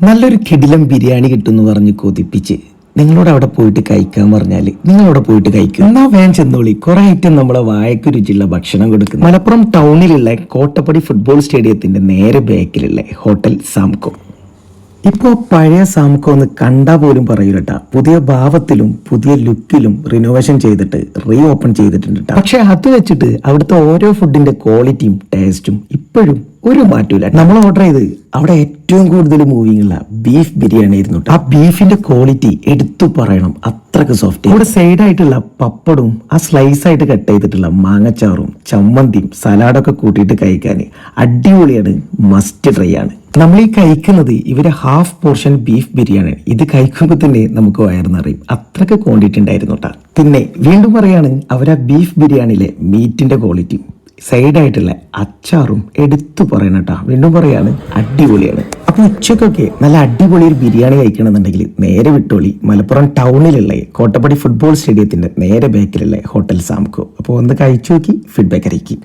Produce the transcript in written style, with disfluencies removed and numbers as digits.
നല്ലൊരു കിടിലം ബിരിയാണി കിട്ടുമെന്ന് പറഞ്ഞ് കൊതിപ്പിച്ച് നിങ്ങളോട് അവിടെ പോയിട്ട് കഴിക്കാൻ പറഞ്ഞാൽ നിങ്ങളവിടെ പോയിട്ട് കഴിക്കും. എന്നാ വേഗം ചെന്നോളി. കുറെ ഐറ്റം നമ്മളെ വായക്ക് രുചിയുള്ള ഭക്ഷണം കൊടുക്കും. മലപ്പുറം ടൗണിലുള്ള കോട്ടപ്പടി ഫുട്ബോൾ സ്റ്റേഡിയത്തിന്റെ നേരെ ബാക്കിലുള്ള ഹോട്ടൽ സാംകോ. ഇപ്പോൾ പഴയ സാംകോ ഒന്ന് കണ്ടാൽ പോലും പറയൂലട്ടാ, പുതിയ ഭാവത്തിലും പുതിയ ലുക്കിലും റിനോവേഷൻ ചെയ്തിട്ട് റീ ഓപ്പൺ ചെയ്തിട്ടുണ്ട്. പക്ഷെ അത് വെച്ചിട്ട് അവിടുത്തെ ഓരോ ഫുഡിന്റെ ക്വാളിറ്റിയും ടേസ്റ്റും ഇപ്പോഴും ഒരു മാറ്റമില്ല. നമ്മൾ ഓർഡർ ചെയ്ത് അവിടെ ഏറ്റവും കൂടുതൽ മൂവിങ് ഉള്ള ബീഫ് ബിരിയാണി ആയിരുന്നു. ആ ബീഫിന്റെ ക്വാളിറ്റി എടുത്തു പറയണം, അത്രക്ക് സോഫ്റ്റ്. ഇവിടെ സൈഡ് ആയിട്ടുള്ള പപ്പടും ആ സ്ലൈസ് ആയിട്ട് കട്ട് ചെയ്തിട്ടുള്ള മാങ്ങച്ചാറും ചമ്മന്തിയും സലാഡൊക്കെ കൂട്ടിയിട്ട് കഴിക്കാൻ അടിപൊളിയാണ്, മസ്റ്റ് ട്രൈ ആണ്. നമ്മൾ ഈ കഴിക്കുന്നത് ഇവരെ ഹാഫ് പോർഷൻ ബീഫ് ബിരിയാണി. ഇത് കഴിക്കുമ്പോൾ തന്നെ നമുക്ക് വയറിന്നറിയും, അത്രക്ക് ക്വാണ്ടിറ്റി ഉണ്ടായിരുന്നു കേട്ടാ. പിന്നെ വീണ്ടും പറയാണ്, അവരാ ബീഫ് ബിരിയാണിയിലെ മീറ്റിന്റെ ക്വാളിറ്റി സൈഡായിട്ടുള്ള അച്ചാറും എടുത്തു പറയണം കേട്ടാ. വീണ്ടും പറയാണ്, അടിപൊളിയാണ്. അപ്പൊ ഉച്ചക്കൊക്കെ നല്ല അടിപൊളി ഒരു ബിരിയാണി കഴിക്കണമെന്നുണ്ടെങ്കിൽ നേരെ വിട്ടോളി മലപ്പുറം ടൗണിലുള്ള കോട്ടപ്പടി ഫുട്ബോൾ സ്റ്റേഡിയത്തിന്റെ നേരെ ബാക്കിലുള്ള ഹോട്ടൽ സാംകോ. അപ്പോൾ ഒന്ന് കഴിച്ചു നോക്കി ഫീഡ്ബാക്ക് അറിയിക്കും.